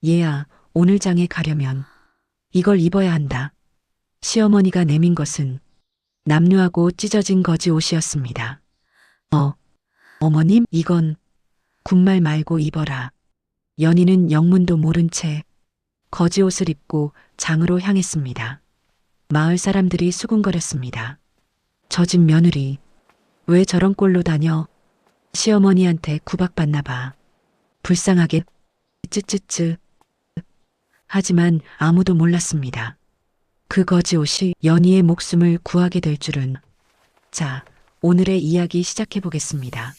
얘야, 오늘 장에 가려면 이걸 입어야 한다. 시어머니가 내민 것은 남루하고 찢어진 거지 옷이었습니다. 어머님, 이건 군말 말고 입어라. 연희는 영문도 모른 채 거지 옷을 입고 장으로 향했습니다. 마을 사람들이 수군거렸습니다. 저 집 며느리, 왜 저런 꼴로 다녀? 시어머니한테 구박받나 봐. 불쌍하게, 쯔쯔쯔. 하지만 아무도 몰랐습니다. 그 거지 옷이 연희의 목숨을 구하게 될 줄은. 자, 오늘의 이야기 시작해 보겠습니다.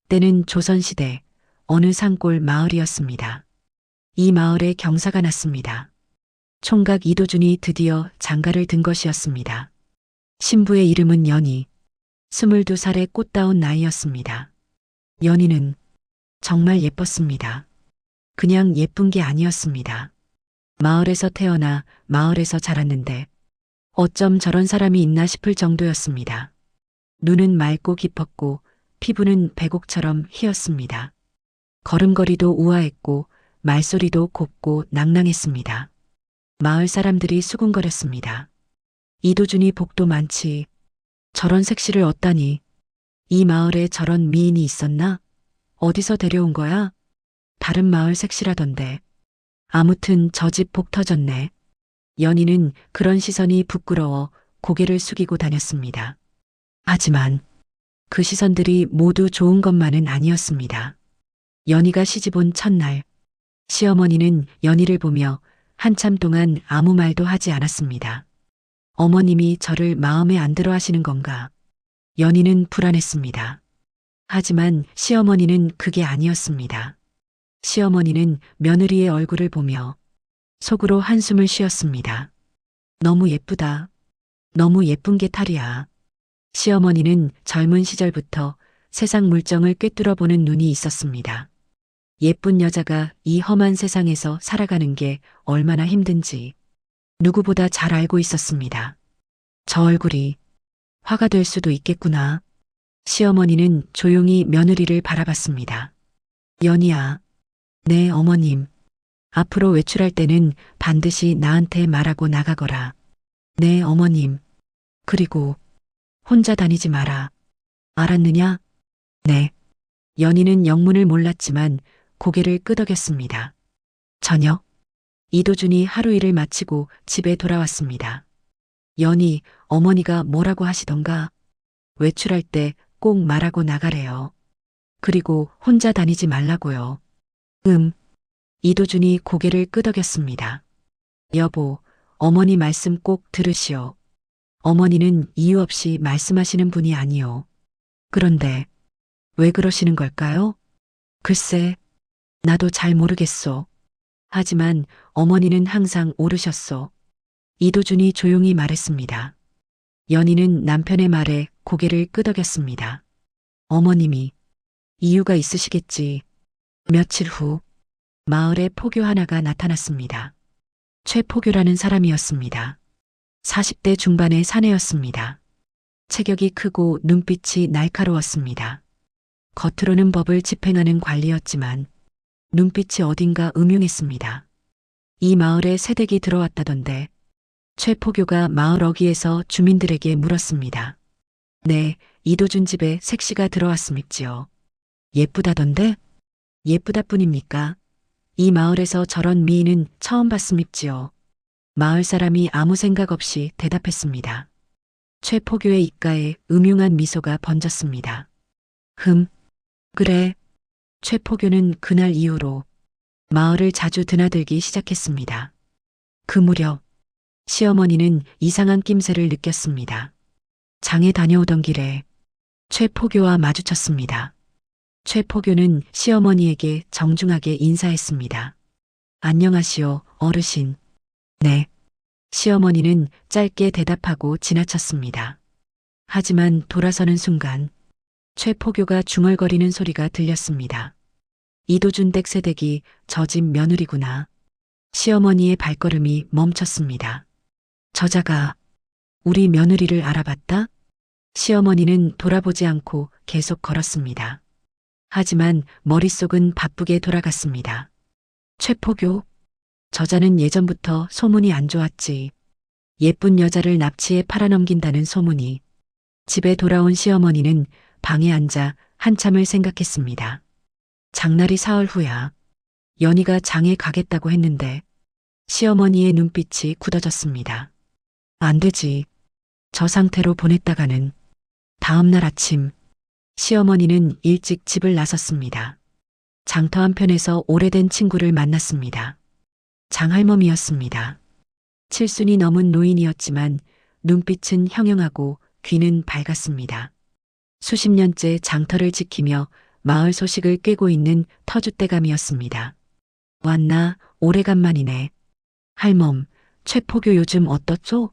때는 조선시대 어느 산골 마을이었습니다. 이 마을에 경사가 났습니다. 총각 이도준이 드디어 장가를 든 것이었습니다. 신부의 이름은 연희, 22살의 꽃다운 나이였습니다. 연희는 정말 예뻤습니다. 그냥 예쁜 게 아니었습니다. 마을에서 태어나 마을에서 자랐는데 어쩜 저런 사람이 있나 싶을 정도였습니다. 눈은 맑고 깊었고 피부는 백옥처럼 희었습니다. 걸음걸이도 우아했고 말소리도 곱고 낭낭했습니다. 마을 사람들이 수군거렸습니다. 이도준이 복도 많지. 저런 색시를 얻다니. 이 마을에 저런 미인이 있었나? 어디서 데려온 거야? 다른 마을 색시라던데. 아무튼 저 집 복 터졌네. 연희는 그런 시선이 부끄러워 고개를 숙이고 다녔습니다. 하지만 그 시선들이 모두 좋은 것만은 아니었습니다. 연희가 시집 온 첫날, 시어머니는 연희를 보며 한참 동안 아무 말도 하지 않았습니다. 어머님이 저를 마음에 안 들어 하시는 건가? 연희는 불안했습니다. 하지만 시어머니는 그게 아니었습니다. 시어머니는 며느리의 얼굴을 보며 속으로 한숨을 쉬었습니다. 너무 예쁘다. 너무 예쁜 게 탈이야. 시어머니는 젊은 시절부터 세상 물정을 꿰뚫어 보는 눈이 있었습니다. 예쁜 여자가 이 험한 세상에서 살아가는 게 얼마나 힘든지 누구보다 잘 알고 있었습니다. 저 얼굴이 화가 될 수도 있겠구나. 시어머니는 조용히 며느리를 바라봤습니다. 연희야. 네, 어머님. 앞으로 외출할 때는 반드시 나한테 말하고 나가거라. 네, 어머님. 그리고 혼자 다니지 마라. 알았느냐? 네. 연희는 영문을 몰랐지만 고개를 끄덕였습니다. 저녁, 이도준이 하루 일을 마치고 집에 돌아왔습니다. 연희, 어머니가 뭐라고 하시던가? 외출할 때 꼭 말하고 나가래요. 그리고 혼자 다니지 말라고요. 이도준이 고개를 끄덕였습니다. 여보, 어머니 말씀 꼭 들으시오. 어머니는 이유 없이 말씀하시는 분이 아니오. 그런데 왜 그러시는 걸까요? 글쎄, 나도 잘 모르겠소. 하지만 어머니는 항상 옳으셨소. 이도준이 조용히 말했습니다. 연희는 남편의 말에 고개를 끄덕였습니다. 어머님이 이유가 있으시겠지. 며칠 후 마을에 포교 하나가 나타났습니다. 최포교라는 사람이었습니다. 40대 중반의 사내였습니다. 체격이 크고 눈빛이 날카로웠습니다. 겉으로는 법을 집행하는 관리였지만 눈빛이 어딘가 음흉했습니다. 이 마을에 새댁이 들어왔다던데 최포교가 마을 어귀에서 주민들에게 물었습니다. 네, 이도준 집에 색시가 들어왔음있지요. 예쁘다던데? 예쁘다뿐입니까? 이 마을에서 저런 미인은 처음 봤음있지요. 마을 사람이 아무 생각 없이 대답했습니다. 최포교의 입가에 음흉한 미소가 번졌습니다. 그래. 최포교는 그날 이후로 마을을 자주 드나들기 시작했습니다. 그 무렵 시어머니는 이상한 낌새를 느꼈습니다. 장에 다녀오던 길에 최포교와 마주쳤습니다. 최포교는 시어머니에게 정중하게 인사했습니다. 안녕하시오, 어르신. 네. 시어머니는 짧게 대답하고 지나쳤습니다. 하지만 돌아서는 순간 최포교가 중얼거리는 소리가 들렸습니다. 이도준 댁 새댁이 저 집 며느리구나. 시어머니의 발걸음이 멈췄습니다. 저자가 우리 며느리를 알아봤다? 시어머니는 돌아보지 않고 계속 걸었습니다. 하지만 머릿속은 바쁘게 돌아갔습니다. 최포교. 저자는 예전부터 소문이 안 좋았지. 예쁜 여자를 납치해 팔아넘긴다는 소문이. 집에 돌아온 시어머니는 방에 앉아 한참을 생각했습니다. 장날이 사흘 후야. 연희가 장에 가겠다고 했는데 시어머니의 눈빛이 굳어졌습니다. 안 되지. 저 상태로 보냈다가는. 다음 날 아침 시어머니는 일찍 집을 나섰습니다. 장터 한편에서 오래된 친구를 만났습니다. 장할멈이었습니다. 칠순이 넘은 노인이었지만 눈빛은 형형하고 귀는 밝았습니다. 수십 년째 장터를 지키며 마을 소식을 꿰고 있는 터줏대감이었습니다. 왔나, 오래간만이네. 할멈, 최포교 요즘 어떻소?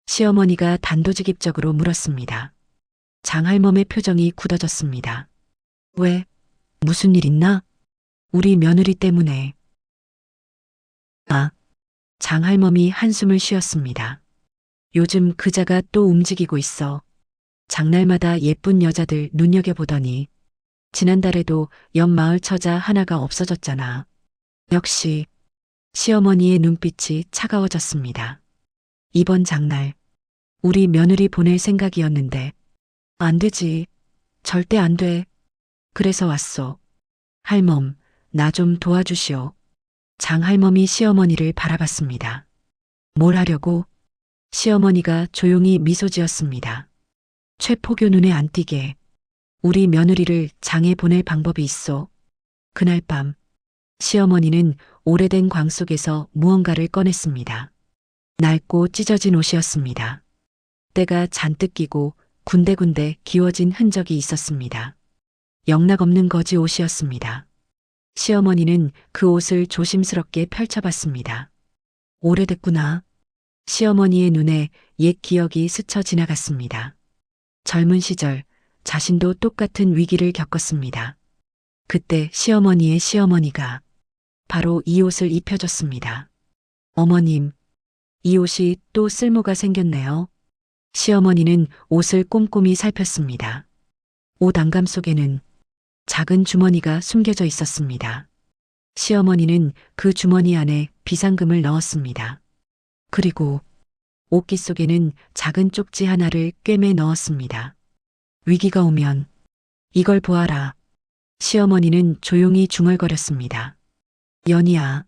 시어머니가 단도직입적으로 물었습니다. 장할멈의 표정이 굳어졌습니다. 왜? 무슨 일 있나? 우리 며느리 때문에. 아, 장할멈이 한숨을 쉬었습니다. 요즘 그자가 또 움직이고 있어. 장날마다 예쁜 여자들 눈여겨보더니 지난달에도 옆 마을 처자 하나가 없어졌잖아. 역시 시어머니의 눈빛이 차가워졌습니다. 이번 장날 우리 며느리 보낼 생각이었는데 안 되지. 절대 안 돼. 그래서 왔소. 할멈, 나 좀 도와주시오. 장할멈이 시어머니를 바라봤습니다. 뭘 하려고? 시어머니가 조용히 미소 지었습니다. 최포교 눈에 안 띄게 우리 며느리를 장에 보낼 방법이 있어. 그날 밤 시어머니는 오래된 광 속에서 무언가를 꺼냈습니다. 낡고 찢어진 옷이었습니다. 때가 잔뜩 끼고 군데군데 기워진 흔적이 있었습니다. 영락없는 거지 옷이었습니다. 시어머니는 그 옷을 조심스럽게 펼쳐봤습니다. 오래됐구나. 시어머니의 눈에 옛 기억이 스쳐 지나갔습니다. 젊은 시절 자신도 똑같은 위기를 겪었습니다. 그때 시어머니의 시어머니가 바로 이 옷을 입혀줬습니다. 어머님, 이 옷이 또 쓸모가 생겼네요. 시어머니는 옷을 꼼꼼히 살폈습니다. 옷 안감 속에는 작은 주머니가 숨겨져 있었습니다. 시어머니는 그 주머니 안에 비상금을 넣었습니다. 그리고 옷깃 속에는 작은 쪽지 하나를 꿰매 넣었습니다. 위기가 오면 이걸 보아라. 시어머니는 조용히 중얼거렸습니다. 연희야,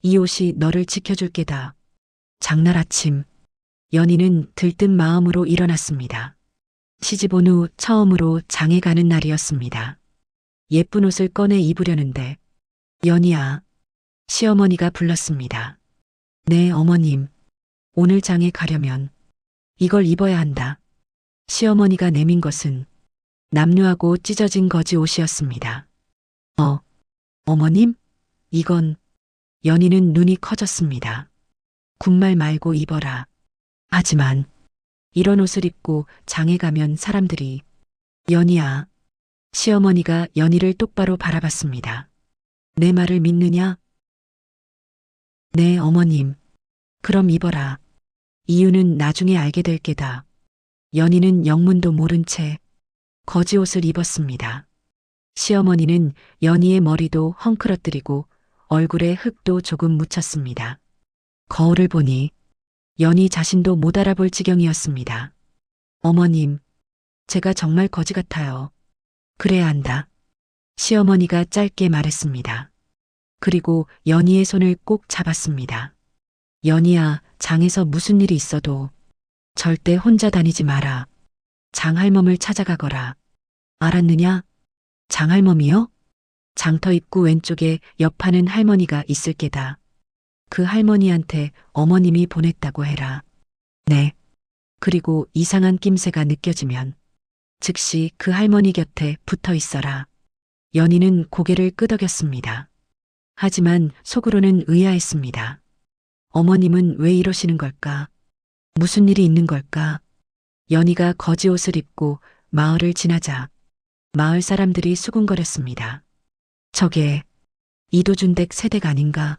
이 옷이 너를 지켜줄 게다. 장날 아침, 연희는 들뜬 마음으로 일어났습니다. 시집 온 후 처음으로 장에 가는 날이었습니다. 예쁜 옷을 꺼내 입으려는데 연희야, 시어머니가 불렀습니다. 네, 어머님. 오늘 장에 가려면 이걸 입어야 한다. 시어머니가 내민 것은 남루하고 찢어진 거지 옷이었습니다. 어머님? 이건. 연희는 눈이 커졌습니다. 군말 말고 입어라. 하지만 이런 옷을 입고 장에 가면 사람들이. 연희야. 시어머니가 연희를 똑바로 바라봤습니다. 내 말을 믿느냐? 네, 어머님. 그럼 입어라. 이유는 나중에 알게 될 게다. 연희는 영문도 모른 채 거지 옷을 입었습니다. 시어머니는 연희의 머리도 헝클어뜨리고 얼굴에 흙도 조금 묻혔습니다. 거울을 보니 연희 자신도 못 알아볼 지경이었습니다. 어머님, 제가 정말 거지 같아요. 그래야 한다. 시어머니가 짧게 말했습니다. 그리고 연희의 손을 꼭 잡았습니다. 연희야, 장에서 무슨 일이 있어도 절대 혼자 다니지 마라. 장할멈을 찾아가거라. 알았느냐? 장할멈이요? 장터 입구 왼쪽에 옆하는 할머니가 있을 게다. 그 할머니한테 어머님이 보냈다고 해라. 네. 그리고 이상한 낌새가 느껴지면 즉시 그 할머니 곁에 붙어 있어라. 연희는 고개를 끄덕였습니다. 하지만 속으로는 의아했습니다. 어머님은 왜 이러시는 걸까? 무슨 일이 있는 걸까? 연희가 거지 옷을 입고 마을을 지나자 마을 사람들이 수군거렸습니다. 저게 이도준댁 새댁 아닌가?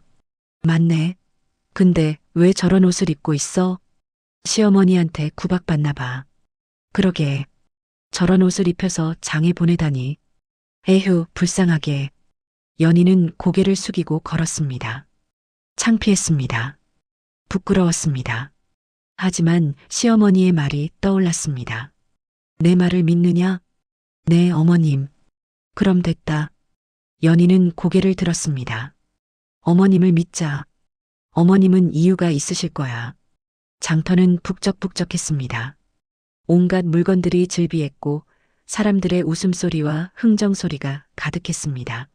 맞네. 근데 왜 저런 옷을 입고 있어? 시어머니한테 구박받나 봐. 그러게. 저런 옷을 입혀서 장에 보내다니. 에휴, 불쌍하게. 연희는 고개를 숙이고 걸었습니다. 창피했습니다. 부끄러웠습니다. 하지만 시어머니의 말이 떠올랐습니다. 내 말을 믿느냐? 네, 어머님. 그럼 됐다. 연희는 고개를 들었습니다. 어머님을 믿자. 어머님은 이유가 있으실 거야. 장터는 북적북적했습니다. 온갖 물건들이 즐비했고 사람들의 웃음소리와 흥정소리가 가득했습니다.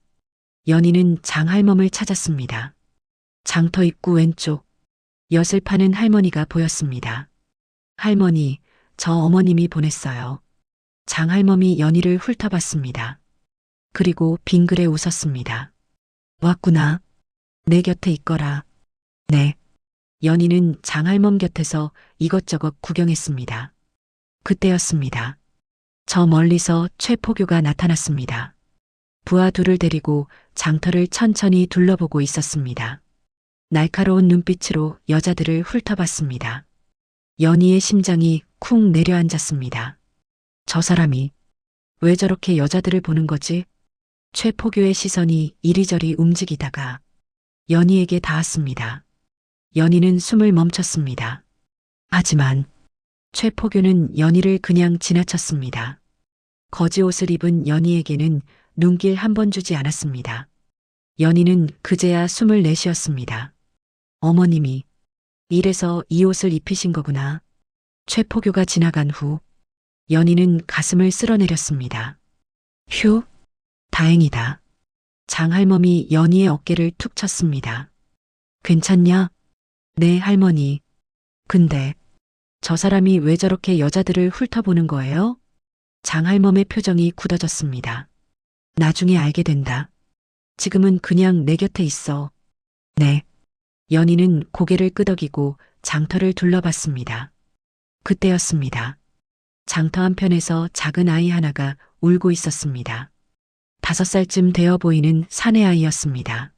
연희는 장할멈을 찾았습니다. 장터 입구 왼쪽 엿을 파는 할머니가 보였습니다. 할머니, 저 어머님이 보냈어요. 장할멈이 연희를 훑어봤습니다. 그리고 빙그레 웃었습니다. 왔구나. 내 곁에 있거라. 네. 연희는 장할멈 곁에서 이것저것 구경했습니다. 그때였습니다. 저 멀리서 최포교가 나타났습니다. 부하 둘을 데리고 장터를 천천히 둘러보고 있었습니다. 날카로운 눈빛으로 여자들을 훑어봤습니다. 연희의 심장이 쿵 내려앉았습니다. 저 사람이 왜 저렇게 여자들을 보는 거지? 최포교의 시선이 이리저리 움직이다가 연희에게 닿았습니다. 연희는 숨을 멈췄습니다. 하지만 최포교는 연희를 그냥 지나쳤습니다. 거지 옷을 입은 연희에게는 눈길 한 번 주지 않았습니다. 연희는 그제야 숨을 내쉬었습니다. 어머님이 이래서 이 옷을 입히신 거구나. 최포교가 지나간 후 연희는 가슴을 쓸어내렸습니다. 휴, 다행이다. 장할멈이 연희의 어깨를 툭 쳤습니다. 괜찮냐? 네, 할머니. 근데 저 사람이 왜 저렇게 여자들을 훑어보는 거예요? 장할멈의 표정이 굳어졌습니다. 나중에 알게 된다. 지금은 그냥 내 곁에 있어. 네. 연희는 고개를 끄덕이고 장터를 둘러봤습니다. 그때였습니다. 장터 한편에서 작은 아이 하나가 울고 있었습니다. 5살쯤 되어 보이는 사내 아이였습니다.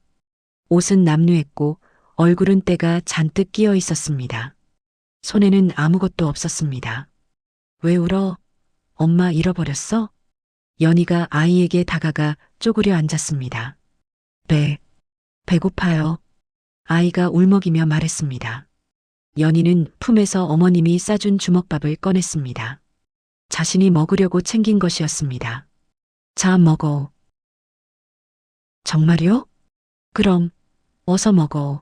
옷은 남루했고 얼굴은 때가 잔뜩 끼어 있었습니다. 손에는 아무것도 없었습니다. 왜 울어? 엄마 잃어버렸어? 연희가 아이에게 다가가 쪼그려 앉았습니다. 배고파요. 아이가 울먹이며 말했습니다. 연희는 품에서 어머님이 싸준 주먹밥을 꺼냈습니다. 자신이 먹으려고 챙긴 것이었습니다. 자, 먹어. 정말요? 그럼 어서 먹어.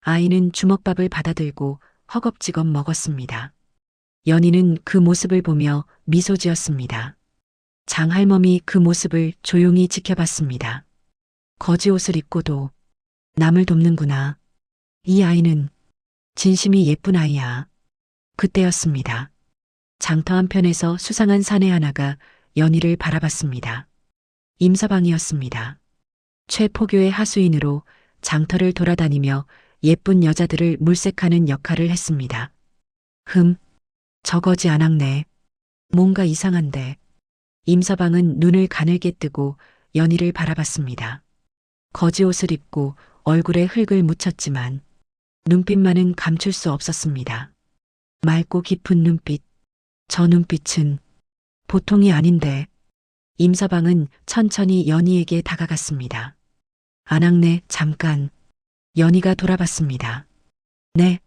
아이는 주먹밥을 받아들고 허겁지겁 먹었습니다. 연희는 그 모습을 보며 미소 지었습니다. 장할멈이 그 모습을 조용히 지켜봤습니다. 거지 옷을 입고도 남을 돕는구나. 이 아이는 진심이 예쁜 아이야. 그때였습니다. 장터 한편에서 수상한 사내 하나가 연희를 바라봤습니다. 임서방이었습니다. 최포교의 하수인으로 장터를 돌아다니며 예쁜 여자들을 물색하는 역할을 했습니다. 저 거지 안악네. 뭔가 이상한데. 임서방은 눈을 가늘게 뜨고 연희를 바라봤습니다. 거지 옷을 입고 얼굴에 흙을 묻혔지만 눈빛만은 감출 수 없었습니다. 맑고 깊은 눈빛. 저 눈빛은 보통이 아닌데. 임서방은 천천히 연희에게 다가갔습니다. 안악네, 잠깐. 연희가 돌아봤습니다. 네.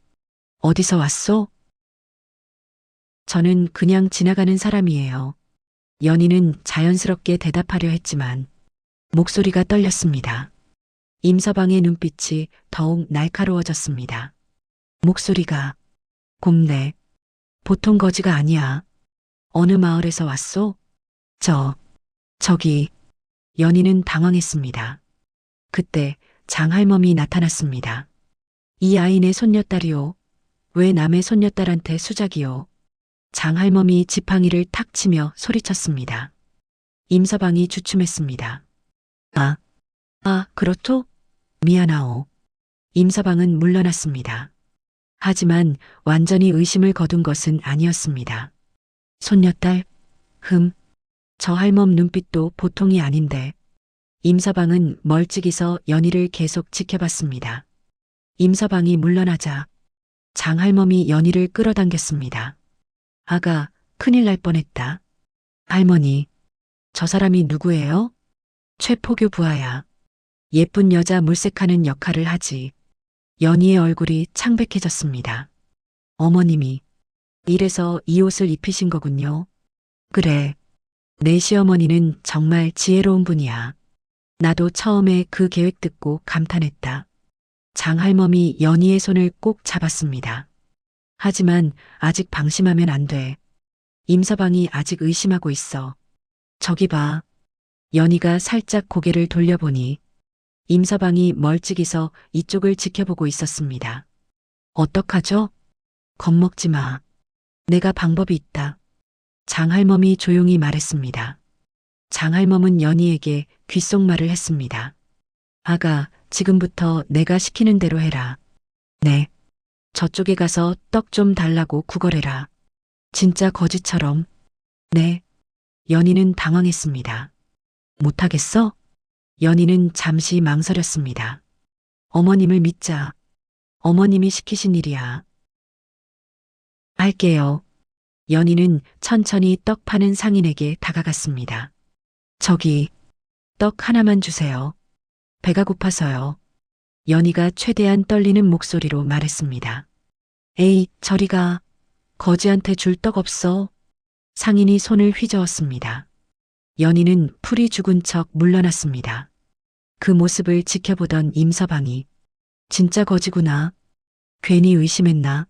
어디서 왔소? 저는 그냥 지나가는 사람이에요. 연희는 자연스럽게 대답하려 했지만 목소리가 떨렸습니다. 임서방의 눈빛이 더욱 날카로워졌습니다. 목소리가 곱네. 보통 거지가 아니야. 어느 마을에서 왔소? 저기. 연희는 당황했습니다. 그때 장할멈이 나타났습니다. 이 아이 내 손녀딸이오. 왜 남의 손녀딸한테 수작이오? 장할멈이 지팡이를 탁 치며 소리쳤습니다. 임서방이 주춤했습니다. 그렇소? 미안하오. 임서방은 물러났습니다. 하지만 완전히 의심을 거둔 것은 아니었습니다. 손녀딸? 저 할멈 눈빛도 보통이 아닌데. 임서방은 멀찍이서 연희를 계속 지켜봤습니다. 임서방이 물러나자 장할멈이 연희를 끌어당겼습니다. 아가, 큰일 날 뻔했다. 할머니, 저 사람이 누구예요? 최포교 부하야. 예쁜 여자 물색하는 역할을 하지. 연희의 얼굴이 창백해졌습니다. 어머님이 이래서 이 옷을 입히신 거군요. 그래. 내 시어머니는 정말 지혜로운 분이야. 나도 처음에 그 계획 듣고 감탄했다. 장할멈이 연희의 손을 꼭 잡았습니다. 하지만 아직 방심하면 안 돼. 임서방이 아직 의심하고 있어. 저기 봐. 연희가 살짝 고개를 돌려보니 임서방이 멀찍이서 이쪽을 지켜보고 있었습니다. 어떡하죠? 겁먹지 마. 내가 방법이 있다. 장할멈이 조용히 말했습니다. 장할멈은 연희에게 귓속말을 했습니다. 아가, 지금부터 내가 시키는 대로 해라. 네. 저쪽에 가서 떡 좀 달라고 구걸해라. 진짜 거지처럼. 네. 연희는 당황했습니다. 못하겠어? 연희는 잠시 망설였습니다. 어머님을 믿자. 어머님이 시키신 일이야. 할게요. 연희는 천천히 떡 파는 상인에게 다가갔습니다. 저기, 떡 하나만 주세요. 배가 고파서요. 연희가 최대한 떨리는 목소리로 말했습니다. 에이, 저리 가. 거지한테 줄 떡 없어. 상인이 손을 휘저었습니다. 연희는 풀이 죽은 척 물러났습니다. 그 모습을 지켜보던 임서방이 진짜 거지구나. 괜히 의심했나?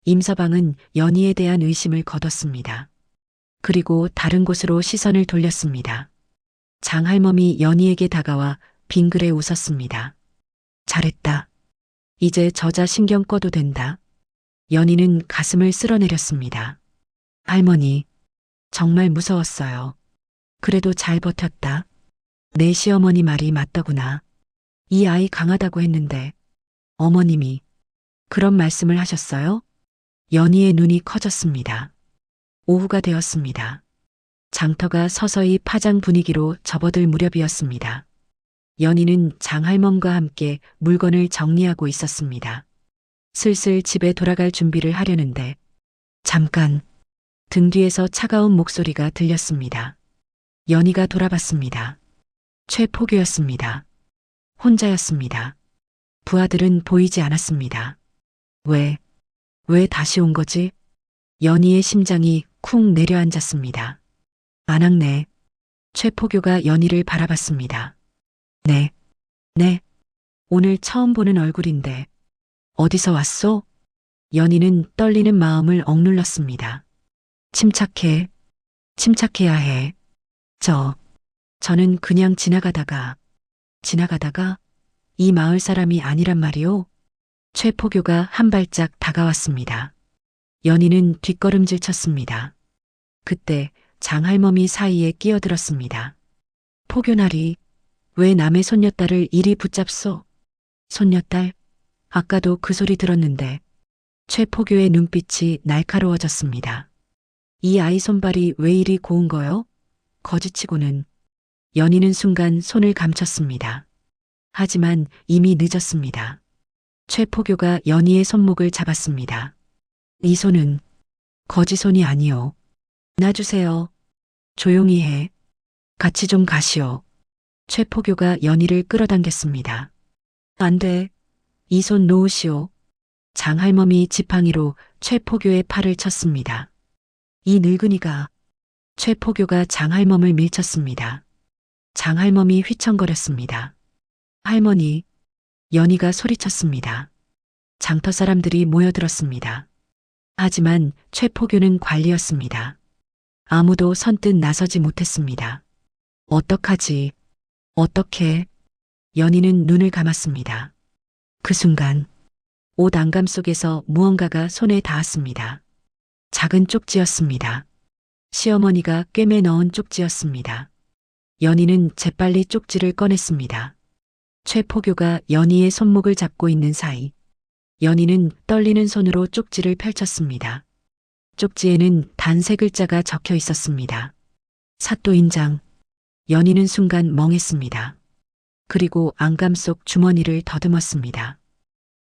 임서방은 연희에 대한 의심을 거뒀습니다. 그리고 다른 곳으로 시선을 돌렸습니다. 장할멈이 연희에게 다가와 빙그레 웃었습니다. 잘했다. 이제 저자 신경 꺼도 된다. 연희는 가슴을 쓸어내렸습니다. 할머니, 정말 무서웠어요. 그래도 잘 버텼다. 내 시어머니 말이 맞더구나. 이 아이 강하다고 했는데 어머님이 그런 말씀을 하셨어요? 연희의 눈이 커졌습니다. 오후가 되었습니다. 장터가 서서히 파장 분위기로 접어들 무렵이었습니다. 연희는 장할멈과 함께 물건을 정리하고 있었습니다. 슬슬 집에 돌아갈 준비를 하려는데 잠깐 등 뒤에서 차가운 목소리가 들렸습니다. 연희가 돌아봤습니다. 최포규였습니다. 혼자였습니다. 부하들은 보이지 않았습니다. 왜 다시 온 거지? 연희의 심장이 쿵 내려앉았습니다. 안악네. 최포규가 연희를 바라봤습니다. 네. 오늘 처음 보는 얼굴인데 어디서 왔소? 연희는 떨리는 마음을 억눌렀습니다. 침착해야 해. 저는 그냥 지나가다가 이 마을 사람이 아니란 말이오? 최포교가 한 발짝 다가왔습니다. 연희는 뒷걸음질 쳤습니다. 그때 장할멈이 사이에 끼어들었습니다. 포교나리, 왜 남의 손녀딸을 이리 붙잡소? 손녀딸? 아까도 그 소리 들었는데. 최포교의 눈빛이 날카로워졌습니다. 이 아이 손발이 왜 이리 고운 거요? 거지치고는. 연희는 순간 손을 감췄습니다. 하지만 이미 늦었습니다. 최포교가 연희의 손목을 잡았습니다. 이 손은 거지손이 아니오. 놔주세요. 조용히 해. 같이 좀 가시오. 최포교가 연희를 끌어당겼습니다. 안 돼. 이 손 놓으시오. 장할멈이 지팡이로 최포교의 팔을 쳤습니다. 이 늙은이가. 최포교가 장할멈을 밀쳤습니다. 장할멈이 휘청거렸습니다. 할머니. 연희가 소리쳤습니다. 장터 사람들이 모여들었습니다. 하지만 최포교는 관리였습니다. 아무도 선뜻 나서지 못했습니다. 어떡하지? 어떡해? 연희는 눈을 감았습니다. 그 순간 옷 안감 속에서 무언가가 손에 닿았습니다. 작은 쪽지였습니다. 시어머니가 꿰매 넣은 쪽지였습니다. 연희는 재빨리 쪽지를 꺼냈습니다. 최포교가 연희의 손목을 잡고 있는 사이 연희는 떨리는 손으로 쪽지를 펼쳤습니다. 쪽지에는 단 3글자가 적혀 있었습니다. 사또인장. 연희는 순간 멍했습니다. 그리고 안감 속 주머니를 더듬었습니다.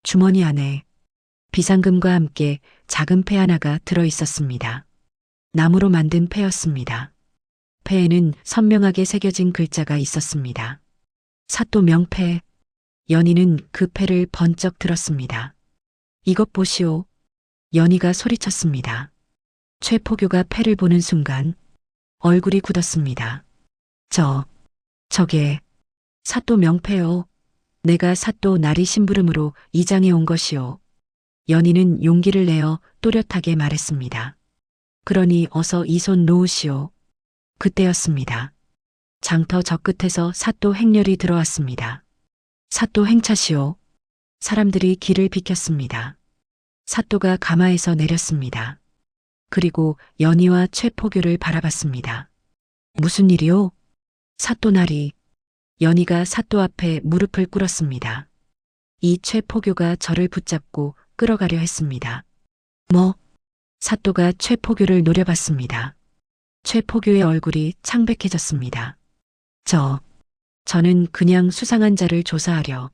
주머니 안에 비상금과 함께 작은 패 하나가 들어 있었습니다. 나무로 만든 패였습니다. 패에는 선명하게 새겨진 글자가 있었습니다. 사또 명패. 연희는 그 패를 번쩍 들었습니다. 이것 보시오. 연희가 소리쳤습니다. 최포교가 패를 보는 순간 얼굴이 굳었습니다. 저게 사또 명패요. 내가 사또 나리 심부름으로 이장에 온 것이오. 연희는 용기를 내어 또렷하게 말했습니다. 그러니 어서 이 손 놓으시오. 그때였습니다. 장터 저 끝에서 사또 행렬이 들어왔습니다. 사또 행차시오. 사람들이 길을 비켰습니다. 사또가 가마에서 내렸습니다. 그리고 연희와 최포교를 바라봤습니다. 무슨 일이오? 사또 나리. 연희가 사또 앞에 무릎을 꿇었습니다. 이 최포교가 저를 붙잡고 끌어가려 했습니다. 뭐? 사또가 최포교를 노려봤습니다. 최포교의 얼굴이 창백해졌습니다. 저는 그냥 수상한 자를 조사하려.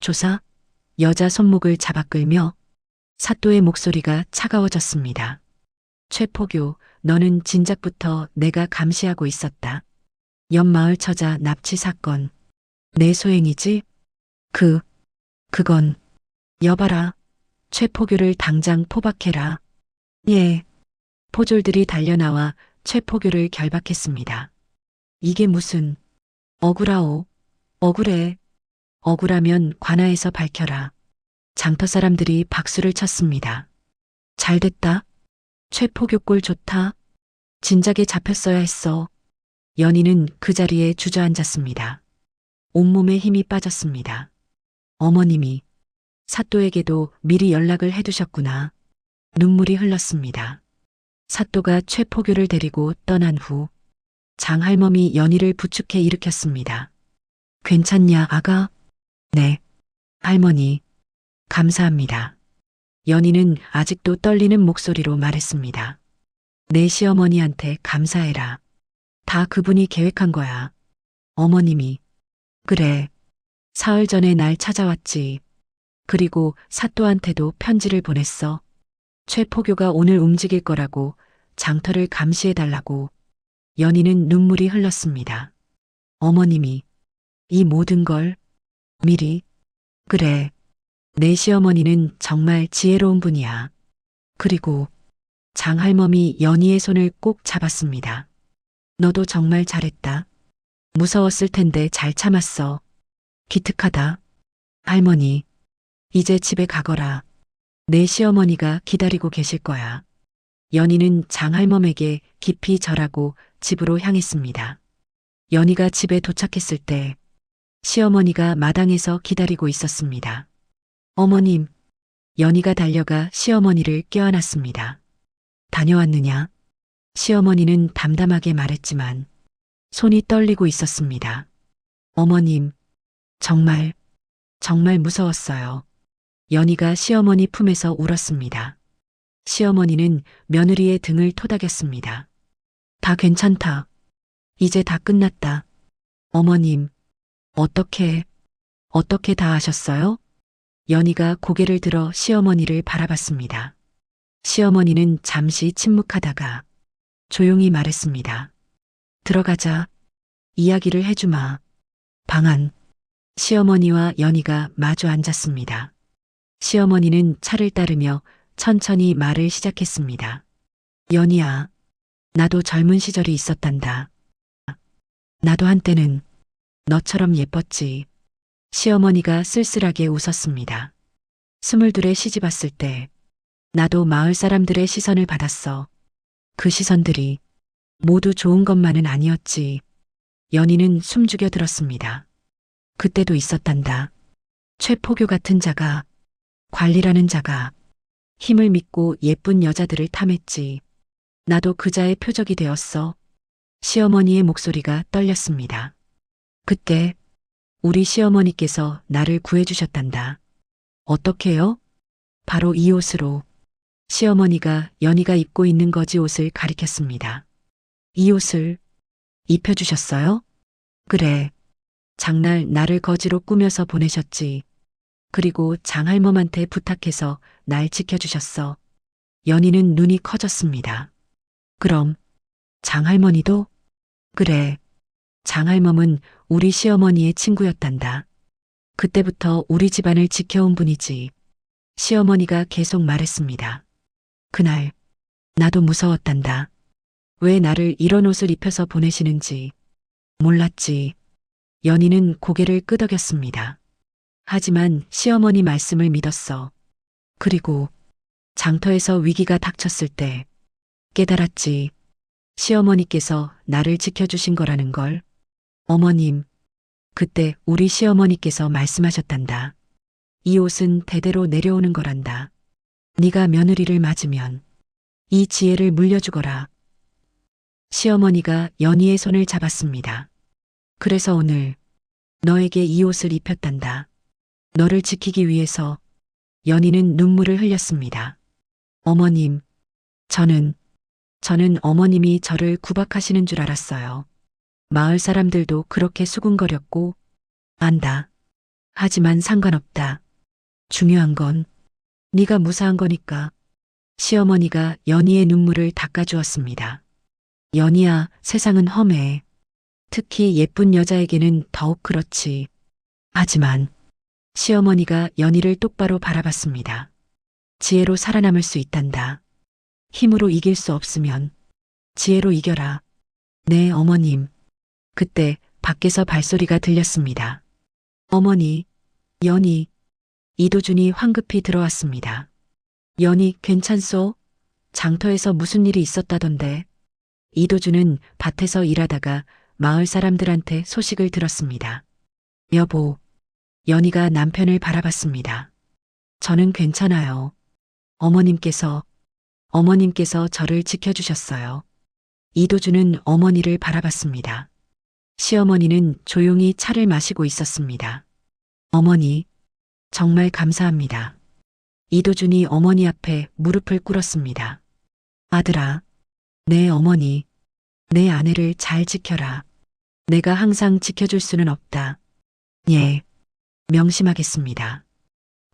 조사? 여자 손목을 잡아 끌며 사또의 목소리가 차가워졌습니다. 최포교, 너는 진작부터 내가 감시하고 있었다. 옆마을 처자 납치 사건. 내 소행이지? 그건. 여봐라. 최포교를 당장 포박해라. 예. 포졸들이 달려나와 최포교를 결박했습니다. 이게 무슨. 억울하오. 억울해. 억울하면 관아에서 밝혀라. 장터 사람들이 박수를 쳤습니다. 잘됐다. 최포교 꼴 좋다. 진작에 잡혔어야 했어. 연희는 그 자리에 주저앉았습니다. 온몸에 힘이 빠졌습니다. 어머님이 사또에게도 미리 연락을 해두셨구나. 눈물이 흘렀습니다. 사또가 최포교를 데리고 떠난 후 장할멈이 연희를 부축해 일으켰습니다. 괜찮냐, 아가? 네. 할머니, 감사합니다. 연희는 아직도 떨리는 목소리로 말했습니다. 내 시어머니한테 감사해라. 다 그분이 계획한 거야. 어머님이. 그래. 사흘 전에 날 찾아왔지. 그리고 사또한테도 편지를 보냈어. 최포교가 오늘 움직일 거라고 장터를 감시해달라고. 연희는 눈물이 흘렀습니다. 어머님이 이 모든 걸 미리. 그래. 내 시어머니는 정말 지혜로운 분이야. 그리고 장할멈이 연희의 손을 꼭 잡았습니다. 너도 정말 잘했다. 무서웠을 텐데 잘 참았어. 기특하다. 할머니, 이제 집에 가거라. 내 시어머니가 기다리고 계실 거야. 연희는 장할멈에게 깊이 절하고 집으로 향했습니다. 연희가 집에 도착했을 때 시어머니가 마당에서 기다리고 있었습니다. 어머님, 연희가 달려가 시어머니를 껴안았습니다. 다녀왔느냐? 시어머니는 담담하게 말했지만 손이 떨리고 있었습니다. 어머님, 정말 무서웠어요. 연희가 시어머니 품에서 울었습니다. 시어머니는 며느리의 등을 토닥였습니다. 다 괜찮다. 이제 다 끝났다. 어머님, 어떻게 다 하셨어요? 연희가 고개를 들어 시어머니를 바라봤습니다. 시어머니는 잠시 침묵하다가 조용히 말했습니다. 들어가자. 이야기를 해주마. 방 안. 시어머니와 연희가 마주 앉았습니다. 시어머니는 차를 따르며 천천히 말을 시작했습니다. 연희야, 나도 젊은 시절이 있었단다. 나도 한때는 너처럼 예뻤지. 시어머니가 쓸쓸하게 웃었습니다. 22에 시집 왔을 때 나도 마을 사람들의 시선을 받았어. 그 시선들이 모두 좋은 것만은 아니었지. 연희는 숨죽여 들었습니다. 그때도 있었단다. 최포교 같은 자가, 관리라는 자가 힘을 믿고 예쁜 여자들을 탐했지. 나도 그 자의 표적이 되었어. 시어머니의 목소리가 떨렸습니다. 그때 우리 시어머니께서 나를 구해주셨단다. 어떻게요? 바로 이 옷으로. 시어머니가 연희가 입고 있는 거지 옷을 가리켰습니다. 이 옷을 입혀주셨어요? 그래. 장날 나를 거지로 꾸며서 보내셨지. 그리고 장할멈한테 부탁해서 날 지켜주셨어. 연희는 눈이 커졌습니다. 그럼 장할머니도? 그래. 장할멈은 우리 시어머니의 친구였단다. 그때부터 우리 집안을 지켜온 분이지. 시어머니가 계속 말했습니다. 그날 나도 무서웠단다. 왜 나를 이런 옷을 입혀서 보내시는지 몰랐지. 연희는 고개를 끄덕였습니다. 하지만 시어머니 말씀을 믿었어. 그리고 장터에서 위기가 닥쳤을 때 깨달았지. 시어머니께서 나를 지켜주신 거라는 걸. 어머님, 그때 우리 시어머니께서 말씀하셨단다. 이 옷은 대대로 내려오는 거란다. 네가 며느리를 맞으면 이 지혜를 물려주거라. 시어머니가 연희의 손을 잡았습니다. 그래서 오늘 너에게 이 옷을 입혔단다. 너를 지키기 위해서. 연희는 눈물을 흘렸습니다. 어머님, 저는 어머님이 저를 구박하시는 줄 알았어요. 마을 사람들도 그렇게 수군거렸고, 안다. 하지만 상관없다. 중요한 건 네가 무사한 거니까. 시어머니가 연희의 눈물을 닦아주었습니다. 연희야, 세상은 험해. 특히 예쁜 여자에게는 더욱 그렇지. 하지만 시어머니가 연희를 똑바로 바라봤습니다. 지혜로 살아남을 수 있단다. 힘으로 이길 수 없으면 지혜로 이겨라. 네, 어머님. 그때 밖에서 발소리가 들렸습니다. 어머니, 연희. 이도준이 황급히 들어왔습니다. 연희, 괜찮소? 장터에서 무슨 일이 있었다던데. 이도준은 밭에서 일하다가 마을 사람들한테 소식을 들었습니다. 여보, 연희가 남편을 바라봤습니다. 저는 괜찮아요. 어머님께서 저를 지켜주셨어요. 이도준은 어머니를 바라봤습니다. 시어머니는 조용히 차를 마시고 있었습니다. 어머니, 정말 감사합니다. 이도준이 어머니 앞에 무릎을 꿇었습니다. 아들아, 내 어머니, 내 아내를 잘 지켜라. 내가 항상 지켜줄 수는 없다. 예, 명심하겠습니다.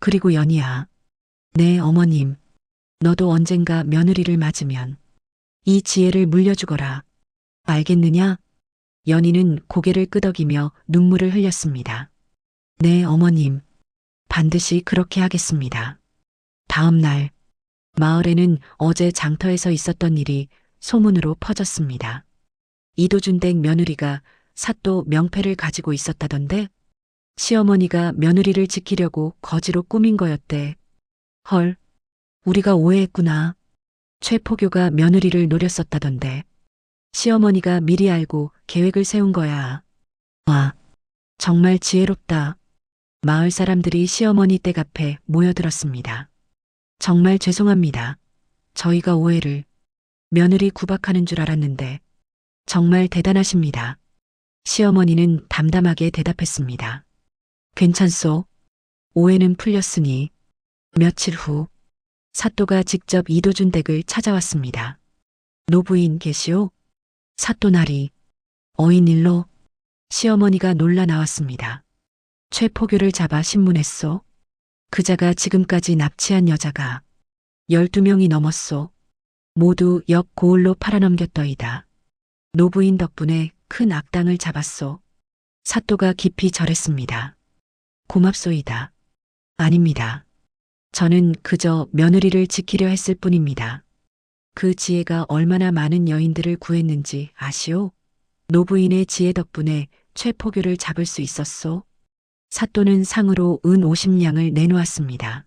그리고 연희야, 네, 어머님, 너도 언젠가 며느리를 맞으면 이 지혜를 물려주거라. 알겠느냐? 연희는 고개를 끄덕이며 눈물을 흘렸습니다. 네, 어머님, 반드시 그렇게 하겠습니다. 다음 날, 마을에는 어제 장터에서 있었던 일이 소문으로 퍼졌습니다. 이도준 댁 며느리가 사또 명패를 가지고 있었다던데 시어머니가 며느리를 지키려고 거지로 꾸민 거였대. 헐, 우리가 오해했구나. 최포교가 며느리를 노렸었다던데 시어머니가 미리 알고 계획을 세운 거야. 와, 정말 지혜롭다. 마을 사람들이 시어머니 댁 앞에 모여들었습니다. 정말 죄송합니다. 저희가 오해를. 며느리 구박하는 줄 알았는데 정말 대단하십니다. 시어머니는 담담하게 대답했습니다. 괜찮소? 오해는 풀렸으니. 며칠 후 사또가 직접 이도준 댁을 찾아왔습니다. 노부인 계시오? 사또나리. 어인일로? 시어머니가 놀라 나왔습니다. 최포교를 잡아 신문했소. 그자가 지금까지 납치한 여자가 12명이 넘었소. 모두 역 고을로 팔아넘겼더이다. 노부인 덕분에 큰 악당을 잡았소. 사또가 깊이 절했습니다. 고맙소이다. 아닙니다. 저는 그저 며느리를 지키려 했을 뿐입니다. 그 지혜가 얼마나 많은 여인들을 구했는지 아시오? 노부인의 지혜 덕분에 최포교를 잡을 수 있었소. 사또는 상으로 은 50냥을 내놓았습니다.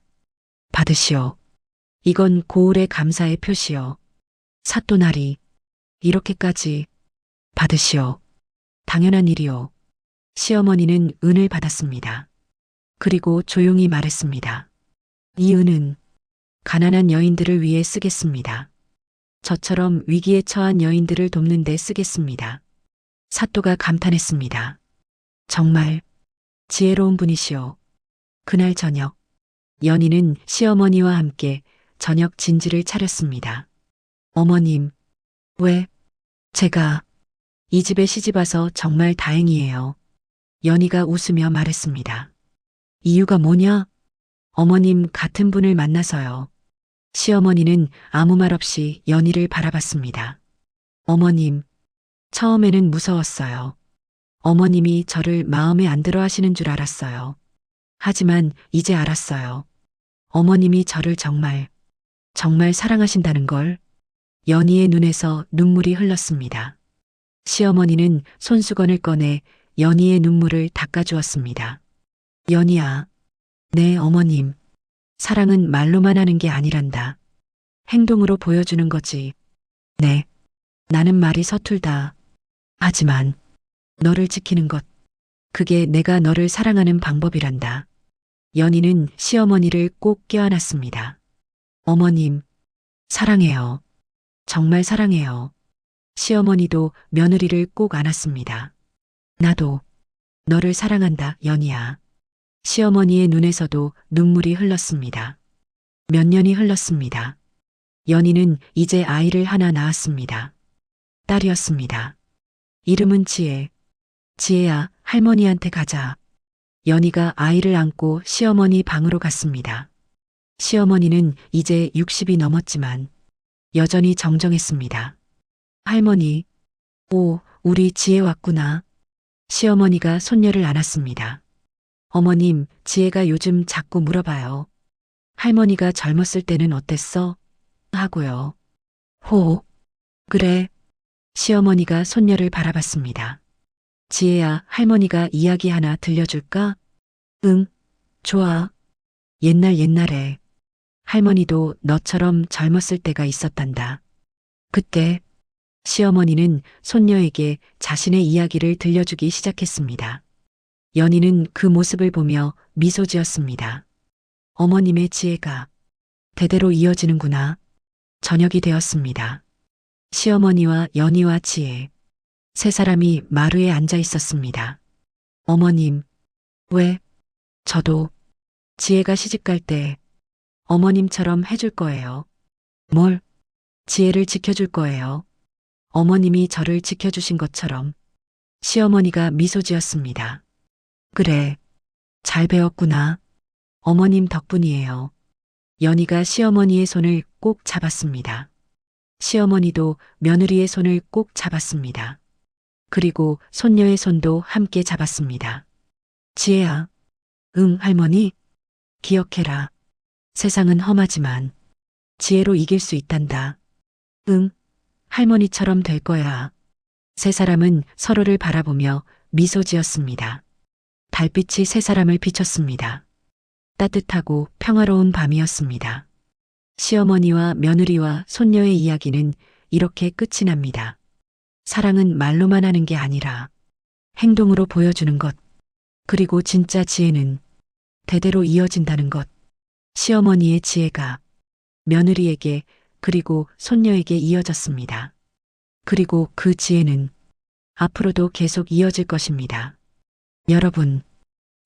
받으시오. 이건 고을의 감사의 표시요. 사또나리, 이렇게까지. 받으시오. 당연한 일이요. 시어머니는 은을 받았습니다. 그리고 조용히 말했습니다. 이 은은 가난한 여인들을 위해 쓰겠습니다. 저처럼 위기에 처한 여인들을 돕는 데 쓰겠습니다. 사또가 감탄했습니다. 정말 지혜로운 분이시오. 그날 저녁, 연희는 시어머니와 함께 저녁 진지를 차렸습니다. 어머님, 왜? 제가 이 집에 시집와서 정말 다행이에요. 연희가 웃으며 말했습니다. 이유가 뭐냐? 어머님 같은 분을 만나서요. 시어머니는 아무 말 없이 연희를 바라봤습니다. 어머님, 처음에는 무서웠어요. 어머님이 저를 마음에 안 들어 하시는 줄 알았어요. 하지만 이제 알았어요. 어머님이 저를 정말, 정말 사랑하신다는 걸. 연희의 눈에서 눈물이 흘렀습니다. 시어머니는 손수건을 꺼내 연희의 눈물을 닦아주었습니다. 연희야, 네 어머님. 사랑은 말로만 하는 게 아니란다. 행동으로 보여주는 거지. 네. 나는 말이 서툴다. 하지만 너를 지키는 것, 그게 내가 너를 사랑하는 방법이란다. 연희는 시어머니를 꼭 껴안았습니다. 어머님, 사랑해요. 정말 사랑해요. 시어머니도 며느리를 꼭 안았습니다. 나도 너를 사랑한다, 연희야. 시어머니의 눈에서도 눈물이 흘렀습니다. 몇 년이 흘렀습니다. 연희는 이제 아이를 하나 낳았습니다. 딸이었습니다. 이름은 지혜. 지혜야, 할머니한테 가자. 연희가 아이를 안고 시어머니 방으로 갔습니다. 시어머니는 이제 60이 넘었지만 여전히 정정했습니다. 할머니, 오, 우리 지혜 왔구나. 시어머니가 손녀를 안았습니다. 어머님, 지혜가 요즘 자꾸 물어봐요. 할머니가 젊었을 때는 어땠어? 하고요. 호, 그래. 시어머니가 손녀를 바라봤습니다. 지혜야, 할머니가 이야기 하나 들려줄까? 응, 좋아. 옛날에 할머니도 너처럼 젊었을 때가 있었단다. 그때 시어머니는 손녀에게 자신의 이야기를 들려주기 시작했습니다. 연희는 그 모습을 보며 미소 지었습니다. 어머님의 지혜가 대대로 이어지는구나. 저녁이 되었습니다. 시어머니와 연희와 지혜, 세 사람이 마루에 앉아 있었습니다. 어머님, 왜? 저도 지혜가 시집갈 때 어머님처럼 해줄 거예요. 뭘? 지혜를 지켜줄 거예요. 어머님이 저를 지켜주신 것처럼. 시어머니가 미소 지었습니다. 그래, 잘 배웠구나. 어머님 덕분이에요. 연희가 시어머니의 손을 꼭 잡았습니다. 시어머니도 며느리의 손을 꼭 잡았습니다. 그리고 손녀의 손도 함께 잡았습니다. 지혜야. 응, 할머니. 기억해라. 세상은 험하지만 지혜로 이길 수 있단다. 응, 할머니처럼 될 거야. 세 사람은 서로를 바라보며 미소 지었습니다. 달빛이 세 사람을 비췄습니다. 따뜻하고 평화로운 밤이었습니다. 시어머니와 며느리와 손녀의 이야기는 이렇게 끝이 납니다. 사랑은 말로만 하는 게 아니라 행동으로 보여주는 것, 그리고 진짜 지혜는 대대로 이어진다는 것. 시어머니의 지혜가 며느리에게 그리고 손녀에게 이어졌습니다. 그리고 그 지혜는 앞으로도 계속 이어질 것입니다. 여러분,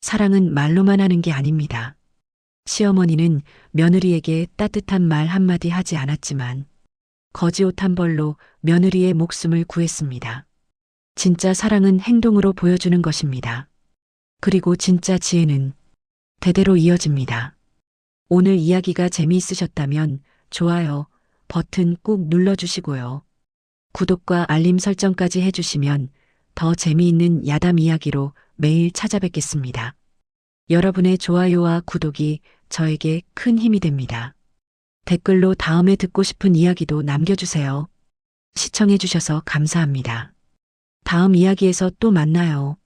사랑은 말로만 하는 게 아닙니다. 시어머니는 며느리에게 따뜻한 말 한마디 하지 않았지만 거지옷 한 벌로 며느리의 목숨을 구했습니다. 진짜 사랑은 행동으로 보여주는 것입니다. 그리고 진짜 지혜는 대대로 이어집니다. 오늘 이야기가 재미있으셨다면 좋아요 버튼 꾹 눌러주시고요. 구독과 알림 설정까지 해주시면 더 재미있는 야담 이야기로 매일 찾아뵙겠습니다. 여러분의 좋아요와 구독이 저에게 큰 힘이 됩니다. 댓글로 다음에 듣고 싶은 이야기도 남겨주세요. 시청해주셔서 감사합니다. 다음 이야기에서 또 만나요.